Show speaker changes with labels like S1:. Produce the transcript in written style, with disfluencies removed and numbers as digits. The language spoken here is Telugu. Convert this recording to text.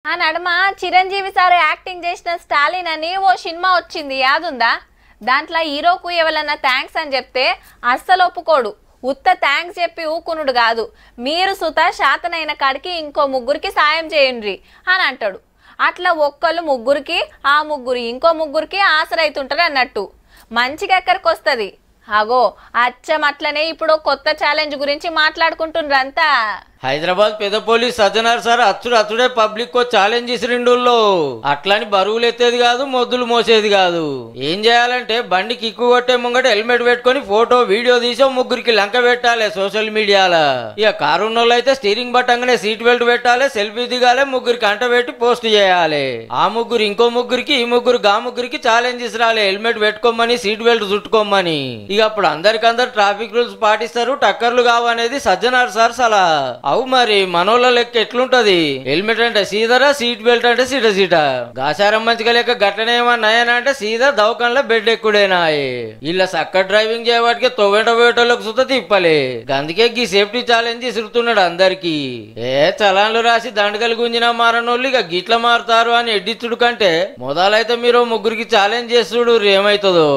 S1: ఆ నడుమ చిరంజీవి సార్ యాక్టింగ్ చేసిన స్టాలిన్ అని ఓ సినిమా వచ్చింది యాదుందా? దాంట్లో హీరోకు ఎవరన్నా థ్యాంక్స్ అని చెప్తే అస్సలు ఒప్పుకోడు. ఉత్త థ్యాంక్స్ చెప్పి ఊకునుడు కాదు, మీరు సుత శాతనైన కాడికి ఇంకో ముగ్గురికి సాయం చేయండి అని అంటాడు. అట్లా ఒక్కళ్ళు ముగ్గురికి, ఆ ముగ్గురు ఇంకో ముగ్గురికి ఆసరైతుంటారు అన్నట్టు. మంచిగా ఎక్కడికి వస్తుంది. అగో అచ్చం అట్లనే ఇప్పుడు కొత్త ఛాలెంజ్ గురించి మాట్లాడుకుంటుండ్రంతా.
S2: హైదరాబాద్ పెద్ద పోలీస్ సజ్జనార్ సార్ అచ్చుడే పబ్లిక్ కో ఛాలెంజ్ ఇసిరిండుల్లో. అట్లని బరువులు ఎత్తేది కాదు, మొద్దులు మోసేది కాదు. ఏం చేయాలంటే బండి కిక్కు కొట్టే ముంగట హెల్మెట్ పెట్టుకుని ఫోటో వీడియో తీసో ముగ్గురికి లంక పెట్టాలి సోషల్ మీడియాలో. ఇక కారు ఉన్నోళ్ళు అయితే స్టీరింగ్ బట్టంగానే సీట్ బెల్ట్ పెట్టాలి, సెల్ఫీ దిగాలి, ముగ్గురికి అంట పెట్టి పోస్ట్ చేయాలి. ఆ ముగ్గురు ఇంకో ముగ్గురికి, ఈ ముగ్గురు గా ముగ్గురికి ఛాలెంజ్ ఇసిరాలి, హెల్మెట్ పెట్టుకోమని, సీట్ బెల్ట్ చుట్టుకోమని. ఇక అప్పుడు అందరికందరు ట్రాఫిక్ రూల్స్ పాటిస్తారు, టక్కర్లు కావనేది సజ్జనార్ సార్ సలహా. అవు మరి మనోళ్ళ లెక్క ఎట్లుంటది? హెల్మెట్ అంటే సీదరా, సీట్ బెల్ట్ అంటే సీట. గాసారం మంచిగా లెక్క గట్టనేమన్నాయన అంటే సీదా దవకంలో బెడ్ ఎక్కుడేనా. ఇలా చక్క డ్రైవింగ్ చేయవాటికి తొవ్వేటోళ్ళకి సుత తిప్పలే. అందుకే గీ సేఫ్టీ ఛాలెంజ్ ఇసురుతున్నాడు అందరికి. చలాన్లు రాసి దండగలు గుంజిన మారనోళ్ళు ఇక గిట్ల మారుతారు అని ఎడ్డిచ్చుడు కంటే మొదలైతే మీరు ముగ్గురికి ఛాలెంజ్ చేస్తుడు ఏమైతుందో.